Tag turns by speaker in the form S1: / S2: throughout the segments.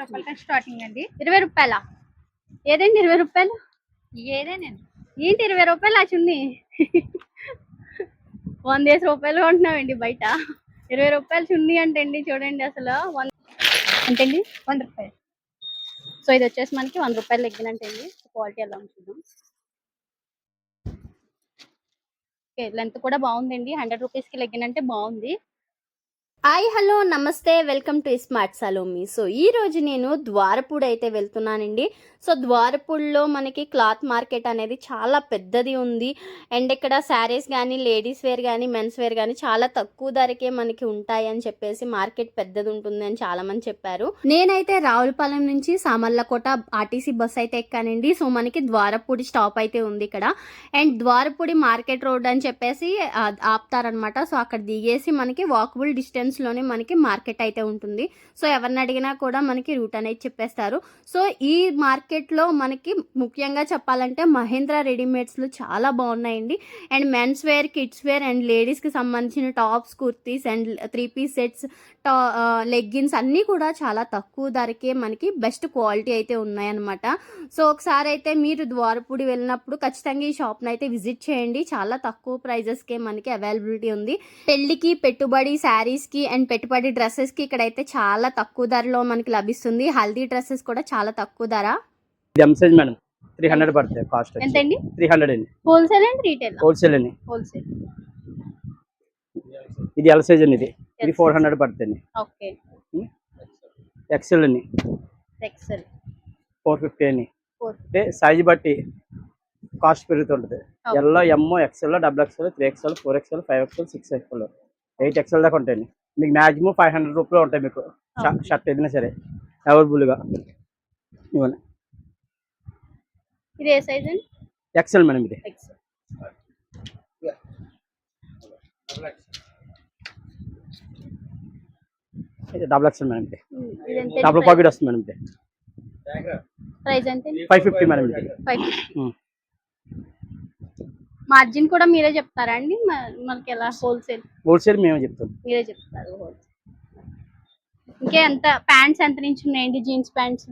S1: రూపాయలకి స్టార్టింగ్ అండి.
S2: 20 రూపాయలా? ఏదండి 20 రూపాయలు?
S1: ఏదేనండి.
S2: ఏంటి 20 రూపాయలు ఆ చున్నీ? 100 రూపాయలు కొంటున్నామండి బయట. 20 రూపాయలు చున్నీ అంటే అండి చూడండి అసలు ఎంతండి?
S1: 100 రూపాయలు.
S2: సో ఇది వచ్చేసి మనకి 100 రూపాయలు లెగ్గినంటే అండి. క్వాలిటీ ఎలా ఉంటుందో. ఓకే, లెంత్ కూడా బాగుందండి. 100 రూపీస్కి లెగ్గినంటే బాగుంది. హాయ్ హలో నమస్తే, welcome to smart Salomi. So ఈ రోజు నేను ద్వారపూడి అయితే వెళ్తున్నానండి. సో ద్వారపూడిలో మనకి క్లాత్ మార్కెట్ అనేది చాలా పెద్దది ఉంది. అండ్ ఇక్కడ శారీస్ కానీ లేడీస్ వేర్ కానీ మెన్స్ వేర్ కానీ చాలా తక్కువ ధరకే మనకి ఉంటాయి అని చెప్పేసి మార్కెట్ పెద్దది ఉంటుంది అని చాలా మంది చెప్పారు. నేనైతే రావులపాలెం నుంచి సామర్లకోట ఆర్టీసీ బస్ అయితే ఎక్కానండి. సో మనకి ద్వారపూడి స్టాప్ అయితే ఉంది ఇక్కడ. అండ్ ద్వారపూడి మార్కెట్ రోడ్ అని చెప్పేసి ఆపుతారనమాట. సో అక్కడ దిగేసి మనకి వాకబుల్ డిస్టెన్స్ లోనే మనకి మార్కెట్ అయితే ఉంటుంది. సో ఎవరిని అడిగినా కూడా మనకి రూట్ అనేది చెప్పేస్తారు. సో ఈ మార్కెట్ లో మనకి ముఖ్యంగా చెప్పాలంటే మహేంద్ర రెడీమేడ్స్ లో చాలా బాగున్నాయండి. And men's wear, kids wear and ladies కి సంబంధించిన tops, kurtis and 3 piece sets, leggings అన్నీ కూడా చాలా తక్కువ ధరకే మనకి బెస్ట్ క్వాలిటీ అయితే ఉన్నాయన్నమాట. సో ఒకసారి అయితే మీరు ద్వారపూడి వెళ్ళినప్పుడు ఖచ్చితంగా ఈ షాప్ని అయితే విజిట్ చేయండి. చాలా తక్కువ ప్రైజెస్కే మనకి అవైలబిలిటీ ఉంది. పెళ్లికి, పెట్టుబడి శారీస్కి అండ్ పెట్టుబడి డ్రెస్సెస్కి ఇక్కడైతే చాలా తక్కువ ధరలో మనకి లభిస్తుంది. హల్దీ డ్రెస్సెస్ కూడా చాలా తక్కువ ధర.
S3: మేడం 300 పడుతుంది కాస్ట్.
S2: ఎంతండి?
S3: 300 అండి.
S2: Wholesale and retail?
S3: హోల్సేల్ అండి.
S2: హోల్సేల్.
S3: ఇది ఎల్ సైజ్ అండి. ఇది 400 పడుతుంది.
S2: ఓకే.
S3: ఎక్సెల్ అండి.
S2: ఎక్సెల్
S3: 450 అండి. అంటే సైజ్ బట్టి కాస్ట్ పెరుగుతుంటుంది. ఎల్లో, ఎమ్, XL, XXL, 3XL, 4XL, 5XL, 6XL, 8XL దాకా ఉంటాయండి. మీకు మ్యాక్సిమం 500 రూపాయలు ఉంటాయి మీకు షర్ట్ ఏదైనా సరే అవైలబుల్గా. ఇవ్వండి.
S2: ఇది ఏ సైజ్ అండి?
S3: XL madam. ఇది
S2: ఎక్సెల్.
S3: XXL madam. ఇది డబుల్ పాకెట్ వస్తుంది మేడం. ఇది
S2: ప్రైస్ ఎంత?
S3: 550 మేడం. ఇది
S2: 550. మార్జిన్ కూడా మీరే చెప్తారా అండి? మనకి ఎలా?
S3: హోల్సేల్ మేమే చెప్తాం.
S2: మీరే చెప్తారు హోల్సేల్. ఇంకా ఎంత ప్యాంట్స్ ఎంత నుంచి ఉన్నాయండి? జీన్స్ ప్యాంట్స్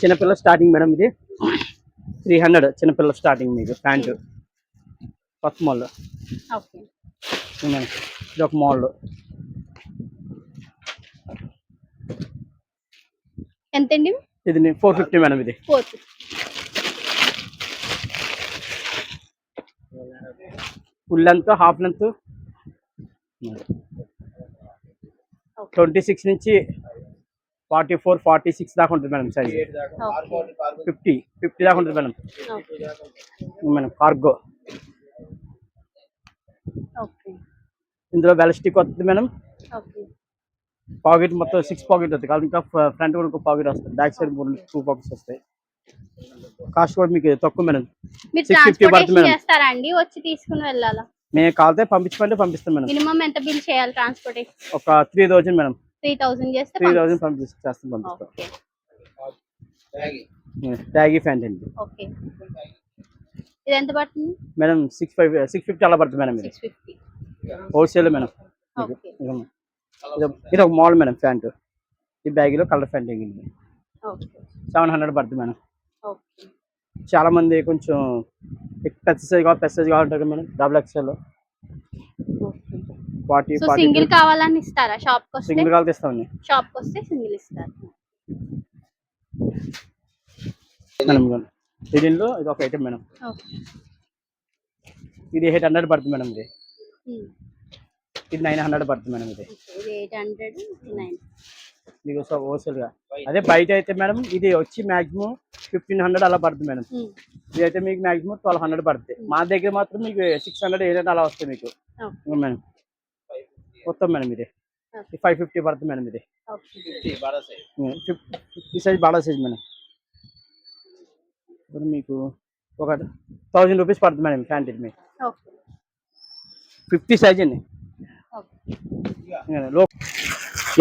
S3: చిన్నపిల్ల స్టార్టింగ్ మేడం. ఇది 300 చిన్నపిల్ల స్టార్టింగ్ మీకు ప్యాంట్. కొత్త మోడల్.
S2: ఓకే.
S3: ఇది ఒక మోడల్.
S2: ఎంతండి?
S3: ఇది 450 మేడం. ఇది
S2: 450.
S3: ఫుల్ లెంత్, హాఫ్ లెంత్ 26 నుంచి 44, 46 దాకా ఉంటుంది మేడం సైజ్. 50 దాకా ఉంటుంది మేడం. Madam cargo. ఇందులో వెలస్టిక్ వస్తుంది మేడం. పాకెట్ మొత్తం 6 పాకెట్ వస్తుంది. కాబట్టి ఇంకా ఫ్రంట్ కూడా 1 పాకెట్ వస్తుంది. బ్యాక్ సైడ్ 2 పాకెట్స్ వస్తాయి. కాస్ట్ కూడా మీకు తక్కువ మేడం. 650 పడుతుంది మేడం.
S2: చేస్తారా అండి? వచ్చి తీసుకుని వెళ్ళాలా?
S3: మేము కావాలంటే పంపిస్తాం మేడం.
S2: మినిమం ఎంత బిల్ చేయాలి ట్రాన్స్పోర్టేషన్?
S3: ఒక 3000 మేడం.
S2: 3000 చేస్తే
S3: 3000 పంపిస్తాం. ట్యాగీ ప్యాంట్ అండి.
S2: ఓకే. ఇది ఎంత పడుతుంది
S3: మేడం? 650 అలా పడుతుంది మేడం. ఇది
S2: 650
S3: హోల్సేల్ మేడం. ఇది ఒక మోడల్ మేడం ప్యాంట్. ఈ బ్యాగ్లో కలర్ ప్యాంట్. 700 పడుతుంది మేడం. చాలా మంది కొంచెం పెద్ద సైజ్ కావాలంటారు మేడం. XXL 40.
S2: సింగిల్ కావాలని ఇస్తారా? షాప్ కి వస్తే
S3: సింగిల్ కావాలి ఇస్తామండి.
S2: షాప్ కి వస్తే సింగిల్ ఇస్తారు
S3: మేడం. దీనిలో ఇది ఒక ఐటమ్ మేడం. ఇది 800 పడుతుంది మేడం. ఇది 900 పడుతుంది మేడం. ఇది
S2: 800, 900
S3: మీకు హోల్సేల్ గా. అదే బయట అయితే మేడం ఇది వచ్చి మాక్సిమం 1500 అలా పడుతుంది మేడం. ఇది అయితే మీకు మాక్సిమం 1200 పడుతుంది. మా దగ్గర మాత్రం మీకు 600, 800 అలా వస్తుంది మీకు మేడం. మొత్తం మేడం ఇది 550 పడుతుంది మేడం. ఇది 50 సైజ్ బాడా సైజ్ మేడం. ఇప్పుడు మీకు ఒక 1000 రూపీస్ పడుతుంది మేడం ప్యాంట్. ఇది మీకు 50 సైజ్ అండి.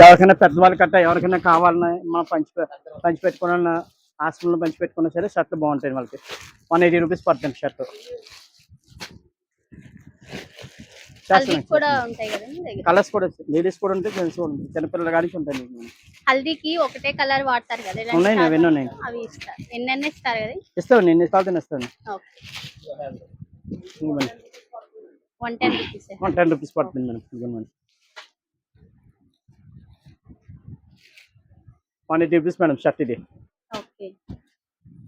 S3: ఎవరికైనా పెద్దవాళ్ళు కట్ట ఎవరికైనా కావాలన్నా మనం పంచి పెట్టుకున్న హాస్పిటల్లో పంచి పెట్టుకున్నా సరే షర్ట్లు బాగుంటాయి. వాళ్ళకి 180 రూపీస్ పడుతుంది షర్ట్.
S2: హల్దీకి కూడా ఉంటాయి కదండి మీ దగ్గర?
S3: కలర్స్ కూడా లేడీస్ కూడా ఉంటాయి, జెంట్స్ కూడా ఉంటాయి, చిన్నపిల్లలు కానీ ఉంటాయి మీకు.
S2: హల్దీకి ఒకటే కలర్ వాడతారు కదా, ఇలాంటి
S3: ఉన్నాయి, అవన్నీ ఉన్నాయి.
S2: అవి ఇస్తారు, ఎన్నెన్ని ఇస్తారు కదా?
S3: ఇస్తాను, నేను ఇస్తాను ఇస్తాను.
S2: Okay, 110 rupees.
S3: 110 రూపీస్ పడుతుంది మేడం. ఇదిగోండి 180 రూపీస్ మేడం షర్ట్ ఇది.
S2: ఓకే,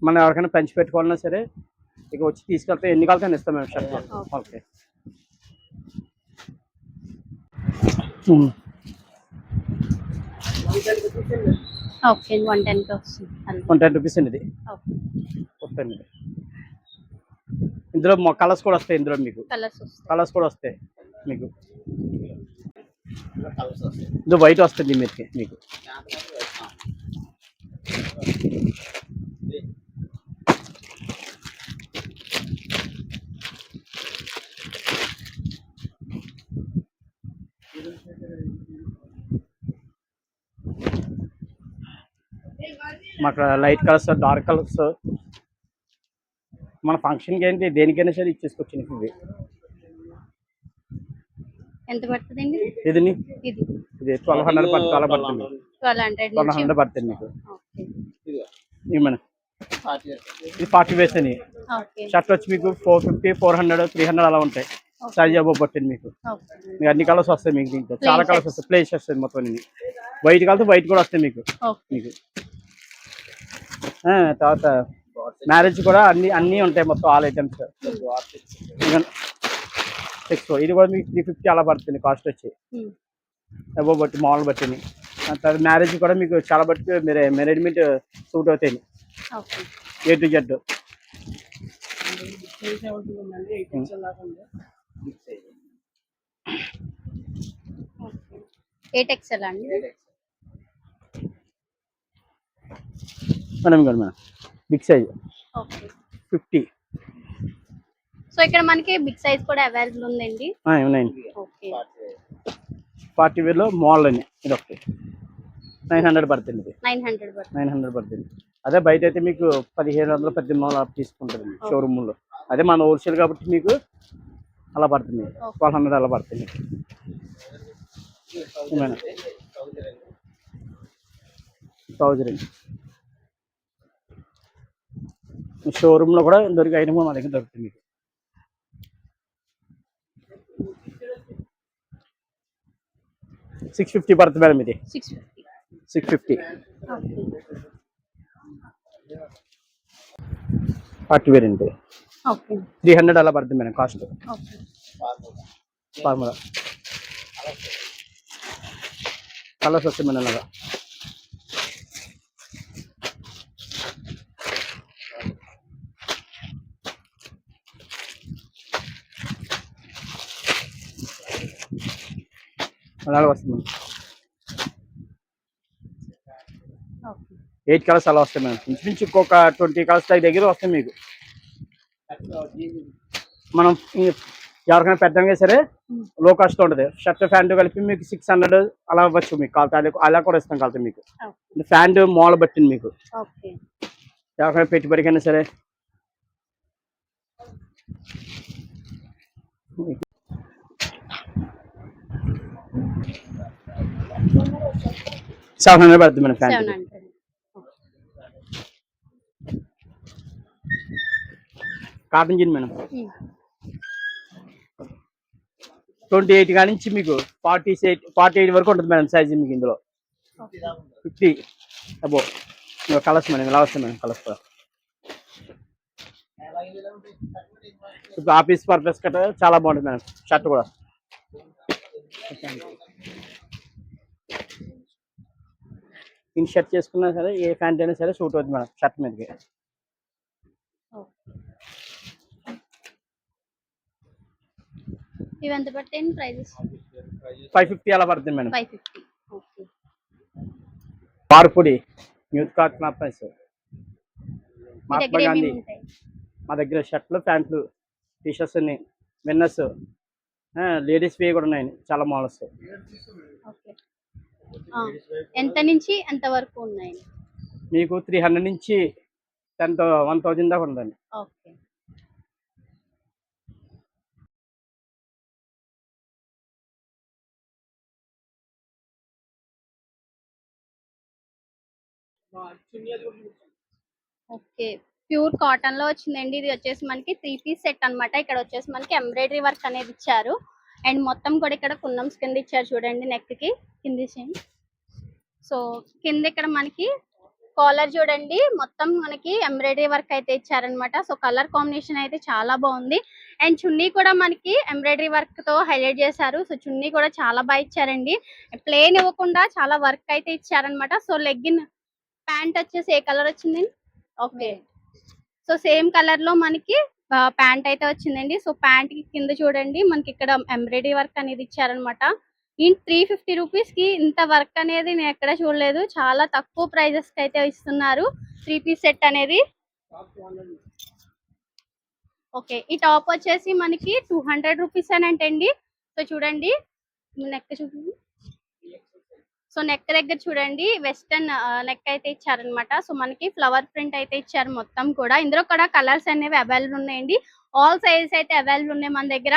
S3: మనం ఎవరికైనా పంచి పెట్టుకోవాలన్నా సరే ఇక వచ్చి తీసుకెళ్తే ఎన్ని కావాలని ఇస్తాం మేము షర్ట్. ఓకే,
S2: ఓకే, 110కి వస్తుంది.
S3: 110 రూపీస్ అండి ఇది.
S2: ఓకే,
S3: వస్తాయండి ఇందులో కలర్స్ కూడా వస్తాయి, ఇందులో మీకు కలర్స్ కూడా వస్తాయి మీకు. ఇది వైట్ వస్తుంది మీకు. మాకు లైట్ కలర్స్, డార్క్ కలర్స్, మన ఫంక్షన్కి ఏంటి దేనికైనా సరే ఇచ్చేసుకోవచ్చు. ఇది
S2: ఎంత పడుతుందండి
S3: ఇది?
S2: ఇది
S3: 1200 పడుతుంది. 1200 పడుతుంది మీకు. ఇది మేడం, ఇది 40 వేస్ అని. షర్ట్ వచ్చి మీకు 450, 400, 300 అలా ఉంటాయి. సైజ్ అబో పట్టింది మీకు. అన్ని కలర్స్ వస్తాయి మీకు, దీంట్లో చాలా కలర్స్ వస్తాయి. ప్లేస్ వస్తుంది మొత్తం. వైట్ కలిసి వైట్ కూడా వస్తాయి మీకు. తర్వాత మ్యారేజ్ కూడా అన్నీ ఉంటాయి మొత్తం, ఆల్ ఐటమ్స్. ఇది కూడా మీకు 350 అలా పడుతుంది కాస్ట్ వచ్చి, అబో బట్టి మామూలు బట్టిని. తర్వాత మ్యారేజ్ కూడా మీకు చాలా బట్టి మేనేజ్మెంట్ సూట్ అవుతాయి A to Z.
S2: ఎక్స్ఎల్ అండి
S3: మేడం. Big size 50.
S2: సో ఇక్కడ మనకి బిగ్ సైజ్ కూడా అవైలబుల్ ఉందండి.
S3: ఉన్నాయండి.
S2: ఓకే,
S3: 40 వేలో మోడల్ అని ఇది ఒకటి 900 పడుతుంది. ఇది
S2: 900
S3: పడుతుంది. అదే బయట అయితే మీకు 1700, 1800 తీసుకుంటుంది షోరూమ్లో. అదే మన హోల్సేల్ కాబట్టి మీకు అలా పడుతుంది, 1200 అలా పడుతుంది మేడం. 1000 షోరూమ్లో కూడా దొరికే ఐటమ్ మా దగ్గర దొరుకుతుంది మీకు. 650 పడుతుంది మేడం. ఇది 650. 40 వేర్ అండి. 300 అలా పడుతుంది మేడం కాస్ట్. ఫార్ములా కలర్స్ వస్తాయి మేడం. అలాగా అలాగే వస్తుంది. 8 కలర్స్ అలా వస్తాయి మేడం. ఇంచుమించు ఇంకొక 20 కలర్స్ దగ్గర వస్తాయి మీకు. మనం ఎవరికైనా పెట్టడానికి సరే లో కాస్ట్ ఉంటుంది. షర్ట్ ప్యాంట్ కలిపి మీకు 600 అలా అవ్వచ్చు మీకు. కాలుతా అలా కూడా ఇస్తాం కాలుతా మీకు. ప్యాంట్ మోడల్ బట్టింది మీకు. ఎవరికైనా పెట్టుబడికైనా సరే 700 పడుతుంది madam pant. Cotton jean madam. 28 కాడి నుంచి మీకు 48 వరకు ఉంటుంది మేడం సైజ్ మీకు. ఇందులో 50 అబో కలర్స్ మేడం. ఇలా వస్తాయి మేడం కలర్స్ కూడా. ఇప్పుడు ఆఫీస్ పర్పస్ కట్ట చాలా బాగుంటుంది మేడం షర్ట్ కూడా. ఇన్ షర్ట్ చేసుకున్నా సరే ఏ ప్యాంట్ అయినా సరే సూట్ అవుతుంది మేడం షర్ట్ మీదకి.
S2: ఇవెంత పడతాయి ప్రైజెస్?
S3: 550 అలా పడుతుంది మేడం.
S2: 550. ఓకే,
S3: పార్పుడి న్యూస్ కార్ట్ ప్రైస్. మహాత్మా గాంధీ. మా దగ్గర షర్ట్లు, ప్యాంట్లు, టీషర్ట్స్ అన్ని, విన్నర్స్, లేడీస్ వే కూడా ఉన్నాయి. చాలా మోడల్స్.
S2: ఎంత నుంచి ఎంత వరకు ఉన్నాయి
S3: మీకు? 300 నుంచి 1000 దాకా ఉందండి.
S2: ఓకే. ఓకే, ప్యూర్ కాటన్ లో వచ్చిందండి. ఇది వచ్చేసి మనకి 3 పీస్ సెట్ అన్నమాట. ఇక్కడ వచ్చేసి మనకి ఎంబ్రాయిడరీ వర్క్ అనేది ఇచ్చారు. అండ్ మొత్తం కూడా ఇక్కడ కుందన్స్ కింద ఇచ్చారు చూడండి, నెక్ కి కింది చేయండి. సో కింద ఇక్కడ మనకి కాలర్ చూడండి, మొత్తం మనకి ఎంబ్రాయిడరీ వర్క్ అయితే ఇచ్చారనమాట. సో కలర్ కాంబినేషన్ అయితే చాలా బాగుంది. అండ్ చున్నీ కూడా మనకి ఎంబ్రాయిడరీ వర్క్ తో హైలైట్ చేశారు. సో చున్నీ కూడా చాలా బాగా ఇచ్చారండి, ప్లేన్ ఇవ్వకుండా చాలా వర్క్ అయితే ఇచ్చారనమాట. సో లెగ్గిన్ ప్యాంట్ వచ్చేసి ఏ కలర్ వచ్చింది? ఓకే, సో సేమ్ కలర్ లో మనకి ప్యాంట్ అయితే వచ్చిందండి. సో ప్యాంట్ కి కింద చూడండి మనకి ఇక్కడ ఎంబ్రాయిడరీ వర్క్ అనేది ఇచ్చారనమాట. ఈ 350 రూపీస్ కి ఇంత వర్క్ అనేది నేను ఎక్కడ చూడలేదు. చాలా తక్కువ ప్రైజెస్ కి అయితే ఇస్తున్నారు 3 పీస్ సెట్ అనేది. ఓకే, ఈ టాప్ వచ్చేసి మనకి 200 రూపీస్ అని అంటండి. సో చూడండి నెక్ చూడండి. సో నెక్ దగ్గర చూడండి వెస్టర్న్ నెక్ అయితే ఇచ్చారనమాట. సో మనకి ఫ్లవర్ ప్రింట్ అయితే ఇచ్చారు మొత్తం కూడా. ఇందులో కూడా కలర్స్ అనేవి అవైలబుల్ ఉన్నాయండి. ఆల్ సైజెస్ అయితే అవైలబుల్ ఉన్నాయి మన దగ్గర.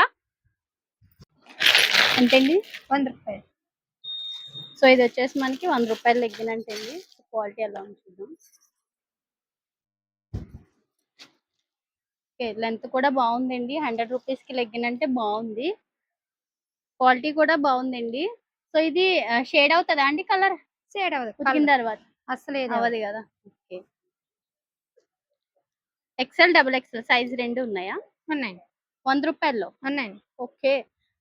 S2: ఎంతండి?
S1: 100 రూపాయలు.
S2: సో ఇది వచ్చేసి మనకి 100 రూపాయలు లెగ్గినంటండి. క్వాలిటీ ఎలా ఉంటుందో. ఓకే, లెంత్ కూడా బాగుందండి. 100 రూపీస్ కి లెగ్గినంటే బాగుంది, క్వాలిటీ కూడా బాగుందండి. సో ఇది షేడ్ అవుతుందా అండి కలర్?
S1: షేడ్ అవ్వదు,
S2: ఉతికిన తర్వాత
S1: అసలు
S2: అవ్వదు కదా. Okay, XL double XL size రెండు ఉన్నాయా?
S1: ఉన్నాయండి.
S2: 100 రూపాయల్లో
S1: ఉన్నాయండి.
S2: ఓకే,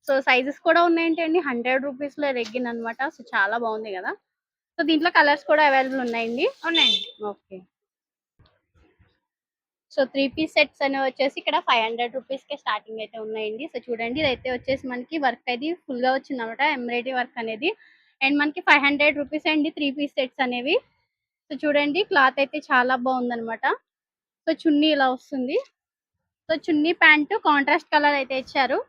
S2: సో సైజెస్ కూడా ఉన్నాయంటండి. 100 రూపీస్ లో లెగ్గిన్ అనమాట. సో చాలా బాగుంది కదా. సో దీంట్లో కలర్స్ కూడా అవైలబుల్ ఉన్నాయండి.
S1: ఉన్నాయండి.
S2: ఓకే, సో 3 పీస్ సెట్స్ అనేవి వచ్చేసి ఇక్కడ 500 రూపీస్ కి స్టార్టింగ్ అయితే ఉన్నాయండి. సో చూడండి ఇదైతే వచ్చేసి మనకి వర్క్ అయితే ఫుల్ గా వచ్చింది అనమాట, ఎంబ్రాయిడరీ వర్క్ అనేది. అండ్ మనకి 500 రూపీస్ అండి 3 పీస్ సెట్స్ అనేవి. సో చూడండి క్లాత్ అయితే చాలా బాగుంది అనమాట. సో చున్నీ ఇలా వస్తుంది. సో చున్నీ ప్యాంటు కాంట్రాస్ట్ కలర్ అయితే ఇచ్చారు.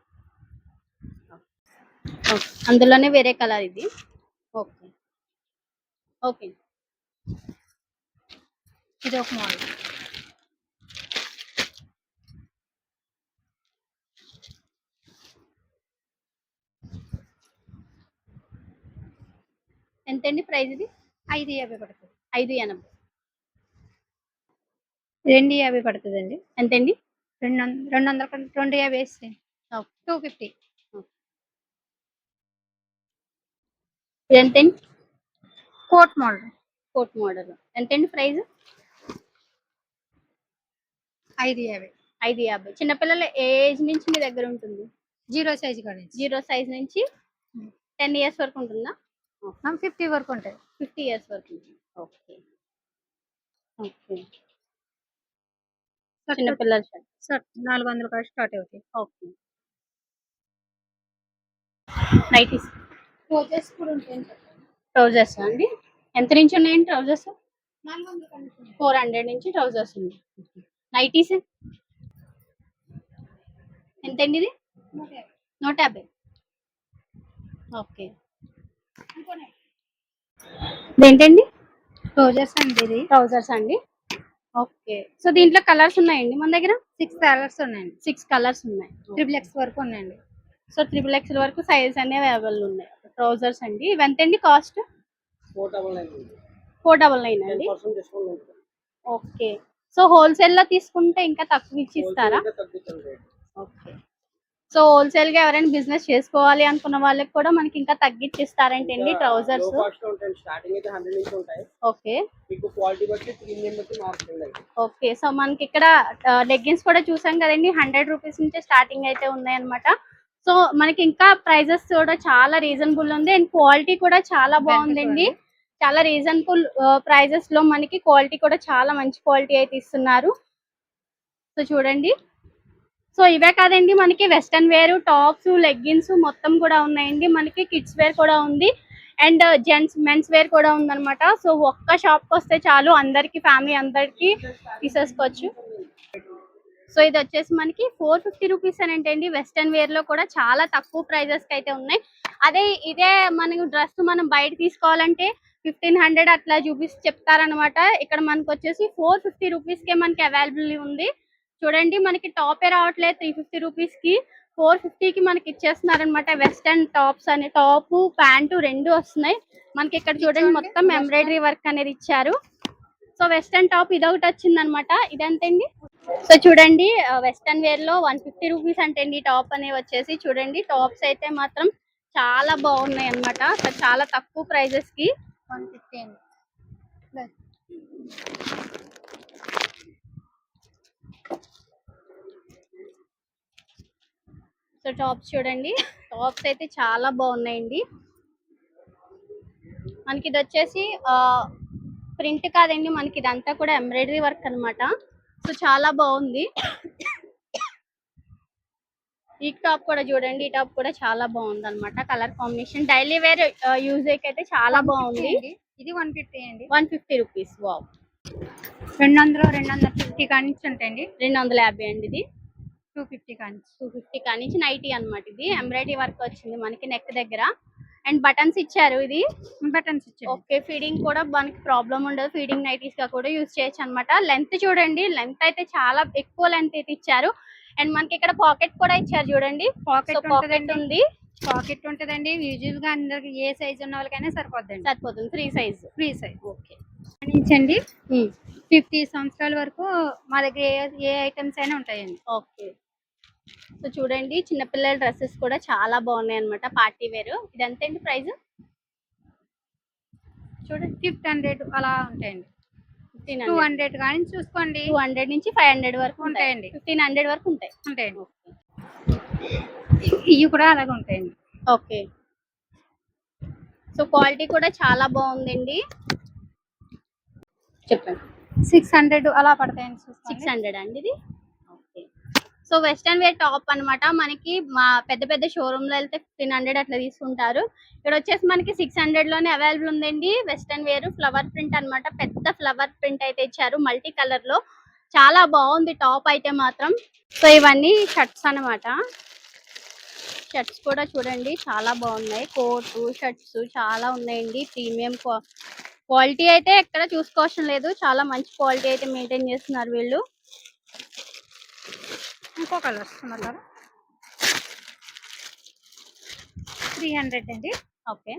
S2: అందులోనే వేరే కలర్ ఇది. ఓకే ఓకే,
S1: ఇది ఒక మోడల్.
S2: ఎంతండి ప్రైస్ ఇది?
S1: 550 పడుతుంది.
S2: 580.
S1: 250 పడుతుందండి.
S2: ఎంతండి?
S1: 200 250 వేస్తే 250.
S2: ఇది ఎంతండి?
S1: Coat model.
S2: కోట్ మోడల్ ఎంతండి ప్రైస్?
S1: 550.
S2: 550. చిన్నపిల్లల ఏ ఏజ్ నుంచి మీ దగ్గర ఉంటుంది?
S1: 0 సైజ్ కానీ
S2: 0 సైజ్ నుంచి 10 ఇయర్స్ వరకు ఉంటుందా?
S1: 50 వరకు ఉంటుంది.
S2: 50 ఇయర్స్ వరకు ఉంటుంది. ఓకే ఓకే, చిన్నపిల్లల షర్ట్
S1: 400 కాడ స్టార్ట్ అవుతాయి.
S2: ఓకే. నైటీస్ ట్రౌజర్స్ కూడా ఉంటాయి. ట్రౌజర్స్ అండి ఎంత నుంచి ఉన్నాయండి ట్రౌజర్స్? 400 నుంచి ట్రౌజర్స్ ఉన్నాయి. నైటీస్ ఎంతండి ఇది? 150. ఓకే, ఇదేంటండి?
S1: ట్రౌజర్స్ అండి, ఇది
S2: ట్రౌజర్స్ అండి. ఓకే, సో దీంట్లో కలర్స్ ఉన్నాయండి మన దగ్గర?
S1: 6 కలర్స్ ఉన్నాయండి.
S2: 6 కలర్స్ ఉన్నాయి.
S1: XXX వరకు ఉన్నాయండి.
S2: సో XXX వరకు సైజెస్ అనేవి అవైలబుల్ ఉన్నాయి. ట్రౌజర్స్ అండి. ఇవి ఎంతండి కాస్ట్? 499 అండి. ఓకే, సో హోల్సేల్ లో తీసుకుంటే ఇంకా తక్కువ ఇచ్చి ఇస్తారా? ఓకే, సో హోల్సేల్ గా ఎవరైనా బిజినెస్ చేసుకోవాలి అనుకున్న వాళ్ళకి కూడా మనకి ఇంకా తగ్గించి ఇస్తారంటండి ట్రౌజర్స్. ఓకే ఓకే, సో మనకి ఇక్కడ లెగ్గిన్స్ కూడా చూసాం కదండి, 100 రూపీస్ నుంచి స్టార్టింగ్ అయితే ఉన్నాయన్నమాట. సో మనకి ఇంకా ప్రైజెస్ కూడా చాలా రీజనబుల్ ఉంది. అండ్ క్వాలిటీ కూడా చాలా బాగుందండి. చాలా రీజనబుల్ ప్రైజెస్ లో మనకి క్వాలిటీ కూడా చాలా మంచి క్వాలిటీ అయితే ఇస్తున్నారు. సో చూడండి, సో ఇవే కాదండి మనకి వెస్టర్న్ వేర్ టాప్స్ లెగ్గిన్స్ మొత్తం కూడా ఉన్నాయండి. మనకి కిడ్స్ వేర్ కూడా ఉంది అండ్ జెంట్స్ మెన్స్ వేర్ కూడా ఉందన్నమాట. సో ఒక్క షాప్ కి వస్తే చాలు, అందరికి ఫ్యామిలీ అందరికి తీసేసుకోవచ్చు. సో ఇది వచ్చేసి మనకి 450 రూపీస్ అని ఏంటండి. వెస్టర్న్ వేర్ లో కూడా చాలా తక్కువ ప్రైజెస్ కి అయితే ఉన్నాయి. అదే ఇదే మనకు డ్రెస్ మనం బయట తీసుకోవాలంటే 1500 అట్లా చూపిస్తే చెప్తారనమాట. ఇక్కడ మనకు వచ్చేసి 450 రూపీస్ కే మనకి అవైలబుల్ ఉంది. చూడండి మనకి టాపే రావట్లేదు 350 రూపీస్ కి, 450 కి మనకి ఇచ్చేస్తున్నారు అనమాట. వెస్టర్న్ టాప్స్ అనే టాప్ ప్యాంటు రెండు వస్తున్నాయి మనకి. ఇక్కడ చూడండి మొత్తం ఎంబ్రాయిడరీ వర్క్ అనేది ఇచ్చారు. సో వెస్టర్న్ టాప్ ఇదొకటి వచ్చింది అనమాట. ఇదంతండి. సో చూడండి వెస్టర్న్ వేర్ లో 150 రూపీస్ అంటండి టాప్ అనేవి వచ్చేసి. చూడండి టాప్స్ అయితే మాత్రం చాలా బాగున్నాయి అనమాట. చాలా తక్కువ ప్రైజెస్ కి
S1: 150 అండి.
S2: సో టాప్స్ చూడండి, టాప్స్ అయితే చాలా బాగున్నాయండి. మనకి ఇది వచ్చేసి ప్రింట్ కాదండి, మనకి ఇదంతా కూడా ఎంబ్రాయిడరీ వర్క్ అన్నమాట. సో చాలా బాగుంది. ఈ టాప్ కూడా చూడండి, ఈ టాప్ కూడా చాలా బాగుంది అనమాట. Colour combination daily wear use అయితే చాలా బాగుంది.
S1: ఇది 150 అండి.
S2: 150 రూపీస్. వావ్.
S1: 200 250 కాడి నుంచి ఉంటాయండి.
S2: 250 అండి. ఇది
S1: 250 కాడి నుంచి.
S2: 250 కాడి నుంచి నైటీ అన్నమాట. ఇది ఎంబ్రాయిడరీ వర్క్ వచ్చింది మనకి నెక్ దగ్గర. అండ్ బటన్స్ ఇచ్చారు. ఇది
S1: బటన్స్ ఇచ్చారు.
S2: ఓకే, ఫీడింగ్ కూడా మనకి ప్రాబ్లం ఉండదు. ఫీడింగ్ నైటీస్ గా కూడా యూజ్ చేయొచ్చు అనమాట. లెంత్ చూడండి, లెంత్ అయితే చాలా ఎక్కువ లెంత్ అయితే ఇచ్చారు. అండ్ మనకి ఇక్కడ పాకెట్ కూడా ఇచ్చారు చూడండి. పాకెట్ ఉంది.
S1: పాకెట్ ఉంటదండి. యూజువల్ గా అందరికి ఏ సైజ్ ఉన్న వాళ్ళకైనా సరిపోద్దండి.
S2: సరిపోతుంది. Free size.
S1: ఓకే నుంచి 50 సంవత్సరాల వరకు మా దగ్గర ఏ ఐటమ్స్ అయినా ఉంటాయండి.
S2: ఓకే. సో చూడండి చిన్నపిల్లల డ్రెస్సెస్ కూడా చాలా బాగున్నాయి అనమాట. Party wear. ఇది ఎంత అండి ప్రైస్?
S1: చూడండి 1500 అలా ఉంటాయండి.
S2: 200
S1: కానీ చూసుకోండి.
S2: 200 నుంచి 500 వరకు
S1: ఉంటాయండి.
S2: 1500 వరకు ఉంటాయండి.
S1: ఇవి కూడా అలాగే ఉంటాయండి.
S2: ఓకే. సో క్వాలిటీ కూడా చాలా బాగుందండి. చెప్పండి.
S1: 600 అలా పడతాయండి.
S2: 600 అండి ఇది. Okay. So western wear top అన్నమాట. మనకి మా పెద్ద పెద్ద షోరూమ్ లో వెళ్తే 1500 అట్లా తీసుకుంటారు. ఇక్కడ వచ్చేసి మనకి 600 లోనే అవైలబుల్ ఉందండి. వెస్టర్న్ వేర్ ఫ్లవర్ ప్రింట్ అన్నమాట. పెద్ద ఫ్లవర్ ప్రింట్ అయితే ఇచ్చారు మల్టీ కలర్ లో. చాలా బాగుంది టాప్ అయితే మాత్రం. సో ఇవన్నీ షర్ట్స్ అన్నమాట. షర్ట్స్ కూడా చూడండి చాలా బాగున్నాయి. కోటు షర్ట్స్ చాలా ఉన్నాయండి. ప్రీమియం క్వాలిటీ అయితే ఎక్కడ చూసుకోవడం లేదు. చాలా మంచి క్వాలిటీ అయితే మెయింటైన్ చేస్తున్నారు వీళ్ళు.
S1: ఇంకో కలర్ 300 అండి.
S2: ఓకే.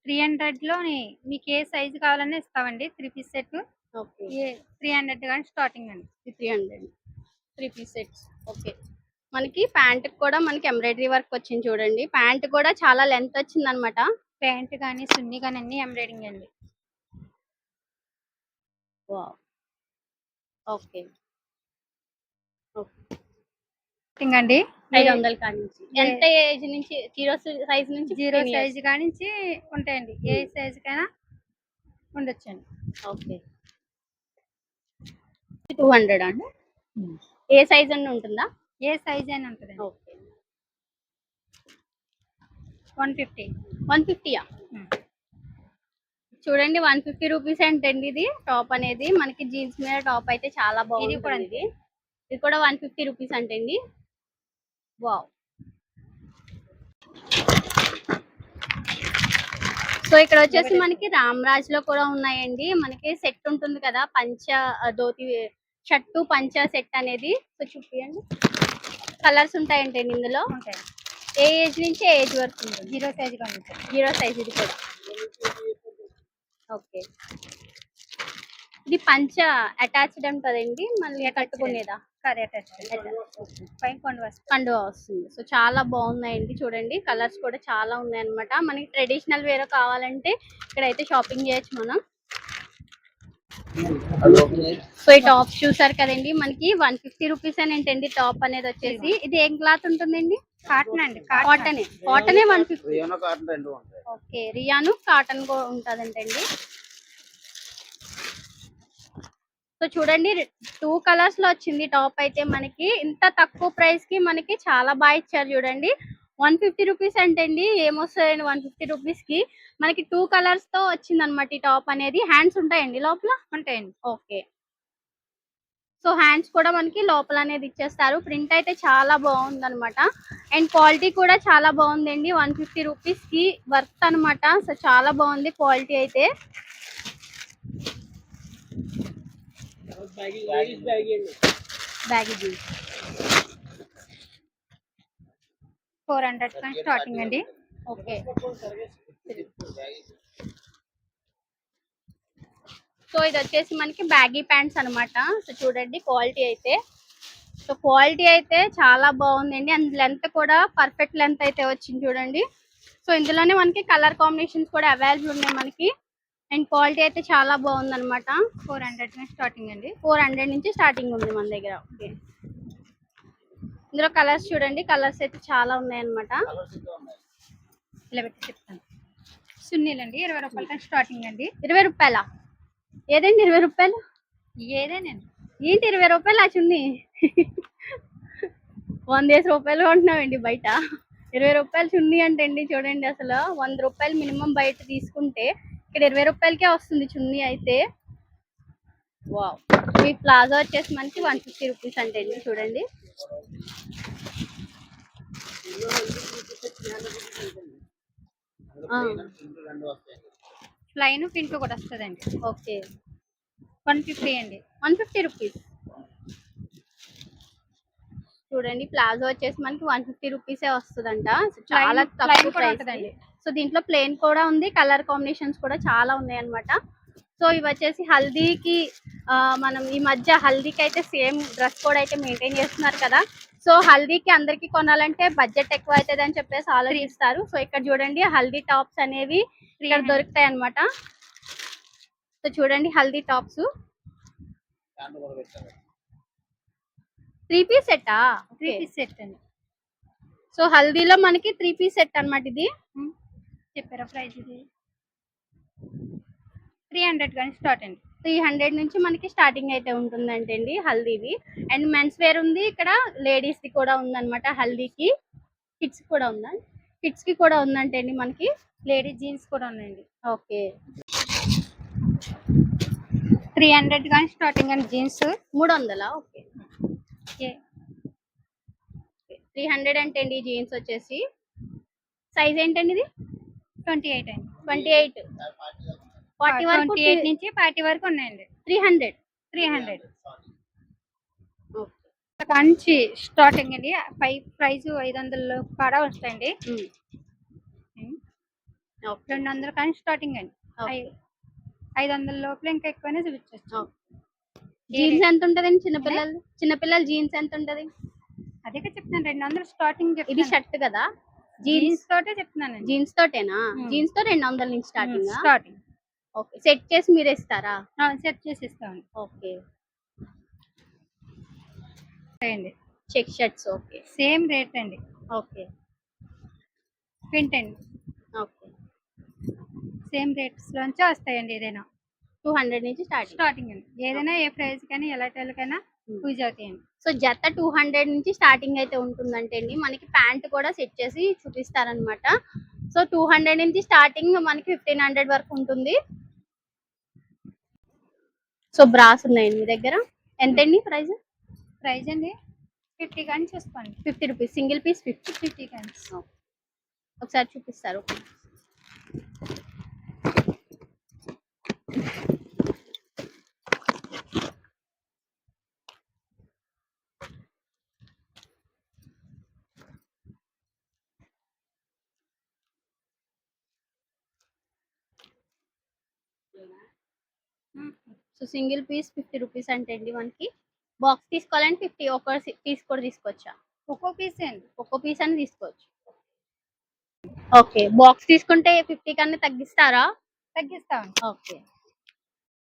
S1: 300 లోని మీకు ఏ సైజు కావాలన్నా ఇస్తామండి. 3 పీస్ సెట్.
S2: ఓకే.
S1: 300 కానీ స్టార్టింగ్ అండి.
S2: 300 3 పీస్ సెట్స్. ఓకే. మనకి ప్యాంట్ కూడా మనకి ఎంబ్రాయిడరీ వర్క్ వచ్చింది చూడండి. ప్యాంట్ కూడా చాలా లెంత్ వచ్చింది అనమాట.
S1: ప్యాంట్ కానీ సున్ని కానీ అన్ని ఎంబ్రాయిడింగ్ అండి.
S2: ఓకే.
S1: అండి
S2: 500 కాడి నుంచి. ఎంత ఏజ్ నుంచి? 0 సైజ్ నుంచి
S1: 0 సైజ్ కాడి నుంచి ఉంటాయండి. ఏ సైజ్ కైనా ఉండొచ్చండి.
S2: ఓకే. 200 అండి. ఏ సైజ్ అని ఉంటుందా?
S1: ఏ సైజ్ అయినా ఉంటుంది.
S2: ఓకే.
S1: 150.
S2: 150యా? చూడండి 150 రూపీస్ అంటండి ఇది టాప్ అనేది. మనకి జీన్స్ మీద టాప్ అయితే చాలా బాగుంది. ఇది కూడా 150 రూపీస్ అంటండి. వావ్. సో ఇక్కడ వచ్చేసి మనకి రామ్రాజ్ లో కూడా ఉన్నాయండి. మనకి సెట్ ఉంటుంది కదా, పంచ ధోతి షర్టు పంచ సెట్ అనేది. సో చూపియండి. కలర్స్ ఉంటాయంటండి ఇందులో. ఏ ఏజ్ నుంచి ఏ ఏజ్ వరకు ఉంటుంది?
S1: 0 సైజ్ కానీ
S2: 0 సైజ్ ఇది కూడా. ఓకే. ఇది పంచ అటాచ్డ్ ఉంటుందండి, మళ్ళీ కట్టుకునేదా? కండువా వస్తుంది. సో చాలా బాగున్నాయండి చూడండి. కలర్స్ కూడా చాలా ఉన్నాయి అనమాట. మనకి ట్రెడిషనల్ వేరే కావాలంటే ఇక్కడైతే షాపింగ్ చేయొచ్చు మనం. సో ఈ టాప్ చూసారు కదండి, మనకి 150 రూపీస్ అని ఏంటండి టాప్ అనేది వచ్చేసి. ఇది ఏం క్లాత్ ఉంటుందండి?
S1: కాటన్ అండి.
S2: కాటనే 150. ఓకే. రియాను కాటన్ కూడా ఉంటుందంటండి. సో చూడండి 2 కలర్స్ లో వచ్చింది టాప్ అయితే మనకి. ఇంత తక్కువ ప్రైస్ కి మనకి చాలా బాగా ఇచ్చారు చూడండి. 150 రూపీస్ అంటండి. ఏమొస్తాయండి 150 రూపీస్ కి? మనకి 2 కలర్స్ తో వచ్చింది అనమాట ఈ టాప్ అనేది. హ్యాండ్స్ ఉంటాయండి లోపల?
S1: ఉంటాయండి.
S2: ఓకే. సో హ్యాండ్స్ కూడా మనకి లోపల అనేది ఇచ్చేస్తారు. ప్రింట్ అయితే చాలా బాగుంది అనమాట. అండ్ క్వాలిటీ కూడా చాలా బాగుందండి. 150 రూపీస్ కి వర్త్ అనమాట. సో చాలా బాగుంది క్వాలిటీ అయితే. బ్యాగీ జీన్స్
S1: 400 కానీ స్టార్టింగ్ అండి.
S2: ఓకే. సో ఇది వచ్చేసి మనకి బ్యాగీ ప్యాంట్స్ అన్నమాట. సో చూడండి క్వాలిటీ అయితే. సో క్వాలిటీ అయితే చాలా బాగుందండి. అండ్ లెంత్ కూడా పర్ఫెక్ట్ లెంత్ అయితే వచ్చింది చూడండి. సో ఇందులోనే మనకి కలర్ కాంబినేషన్స్ కూడా అవైలబుల్ ఉన్నాయి మనకి. అండ్ క్వాలిటీ అయితే చాలా బాగుంది అనమాట.
S1: 400 నుంచి స్టార్టింగ్ అండి.
S2: 400 నుంచి స్టార్టింగ్ ఉంది మన దగ్గర. ఓకే, ఇందులో కలర్స్ చూడండి, కలర్స్ అయితే చాలా ఉన్నాయి అనమాట.
S1: ఇలా పెట్టి చెప్తాను. సున్నీలండి 20 రూపాయల నుంచి స్టార్టింగ్ అండి.
S2: 20 రూపాయలా? ఏదండి 20 రూపాయలు?
S1: ఏదేనండి.
S2: ఏంటి 20 రూపాయలు ఆ చున్నీ? 100 రూపాయలు కొంటున్నామండి బయట. 20 రూపాయలు చున్నీ అంటే అండి చూడండి, అసలు 100 రూపాయలు మినిమం బయట తీసుకుంటే ఇక్కడ 20 రూపాయలకే వస్తుంది చున్నీ అయితే. వావ్. ఈ ప్లాజో వచ్చేసి మనకి 150 రూపీస్ అంటే అండి చూడండి.
S1: ప్లైన్ ప్రింట్ కూడా వస్తుందండి.
S2: ఓకే,
S1: 150 అండి.
S2: 150 రూపీస్. చూడండి ప్లాజో వచ్చేసి మనకి 150 రూపీసే వస్తుందంట. చాలా
S1: ప్లైన్
S2: తక్కువ
S1: కూడా
S2: ప్రైస్
S1: ఉంటుందండి.
S2: సో దీంట్లో ప్లెయిన్ కూడా ఉంది, కలర్ కాంబినేషన్స్ కూడా చాలా ఉన్నాయి అన్నమాట. సో ఇవి వచ్చేసి హల్దీకి మనం ఈ మధ్య హల్దీకి అయితే సేమ్ డ్రెస్ కోడ్ అయితే మెయింటైన్ చేస్తున్నారు కదా. సో హల్దీకి అందరికి కొనాలంటే బడ్జెట్ ఎక్కువ అవుతుంది అని చెప్పేసి ఆలోచిస్తారు. సో ఇక్కడ చూడండి హల్దీ టాప్స్ అనేవి ఇక్కడ దొరుకుతాయి అన్నమాట. సో చూడండి హల్దీ టాప్స్ 3 పీస్ సెట్టా?
S1: 3 పీస్ సెట్ అండి.
S2: సో హల్దీలో మనకి 3 పీస్ సెట్ అన్నమాట ఇది.
S1: చెప్పారా ప్రైస్? ఇది 300 కానీ స్టార్ట్ అండి.
S2: 300 నుంచి మనకి స్టార్టింగ్ అయితే ఉంటుందంటే అండి హల్దీది. అండ్ మెన్స్ వేర్ ఉంది, ఇక్కడ లేడీస్ ది కూడా ఉందన్నమాట. హల్దీకి కిడ్స్ కూడా ఉందా? కిడ్స్ కి కూడా ఉందంటే అండి మనకి.
S1: లేడీస్ జీన్స్ కూడా ఉన్నాయండి.
S2: ఓకే,
S1: 300 కానీ స్టార్టింగ్ అండి జీన్స్.
S2: 300. Okay,
S1: okay.
S2: 300 అంటే అండి జీన్స్ వచ్చేసి. సైజ్ ఏంటండి ఇది?
S1: 28 అండి.
S2: 28, 40 వరకు.
S1: 28 నుంచి 40 వరకు ఉన్నాయండి.
S2: 300.
S1: 300
S2: ఓకే,
S1: కంచి స్టార్టింగ్ అండి. ప్రైస్ 500 కాడ వస్తాయండి.
S2: ఓకే,
S1: 200 కానీ స్టార్టింగ్ అండి.
S2: ఓకే.
S1: 500 లోపల ఇంకా ఎక్కువైనా చూపించవచ్చు.
S2: జీన్స్ ఎంత ఉంటదండి చిన్నపిల్లలు జీన్స్ ఎంత ఉంటది?
S1: అదే చెప్తాను, 200 స్టార్టింగ్.
S2: ఇది షర్ట్ కదా,
S1: జీన్స్ తోటే చెప్తున్నానండి.
S2: జీన్స్ తోటేనా? జీన్స్ తో 200 నుంచి స్టార్టింగ్.
S1: స్టార్టింగ్.
S2: ఓకే, సెట్ చేసి మీరు ఇస్తారా?
S1: సెట్ చేసి ఇస్తామండి.
S2: ఓకే,
S1: అండి
S2: check shirts. Okay,
S1: same rate అండి.
S2: ఓకే,
S1: ప్రింట్ అండి.
S2: ఓకే.
S1: సేమ్ రేట్స్ లోంచి వస్తాయండి. ఏదైనా
S2: 200 నుంచి
S1: స్టార్టింగ్ అండి. ఏదైనా ఏ ప్రైస్ కానీ ఎలాంటికైనా యూజ్ అవుతాయండి.
S2: సో జత 200 నుంచి స్టార్టింగ్ అయితే ఉంటుందంటే అండి. మనకి ప్యాంట్ కూడా సెట్ చేసి చూపిస్తారనమాట. సో 200 నుంచి స్టార్టింగ్ మనకి 1500 వరకు ఉంటుంది. సో బ్రాస్ ఉన్నాయండి మీ దగ్గర. ఎంతండి ప్రైస్?
S1: ప్రైస్ అండి 50 కానీ చూసుకోండి.
S2: 50 రూపీస్, సింగిల్ పీస్
S1: 50 కానీ.
S2: ఒకసారి చూపిస్తారు. సో సింగిల్ పీస్ 50 రూపీస్ అంటే అండి మనకి. బాక్స్ తీసుకోవాలంటే 50, ఒక పీస్ కూడా తీసుకోవచ్చా?
S1: ఒక్కో పీస్ అండి.
S2: ఒక్కో పీస్ అని తీసుకోవచ్చు. ఓకే, బాక్స్ తీసుకుంటే 50 కన్నా తగ్గిస్తారా?
S1: తగ్గిస్తామండి.
S2: ఓకే,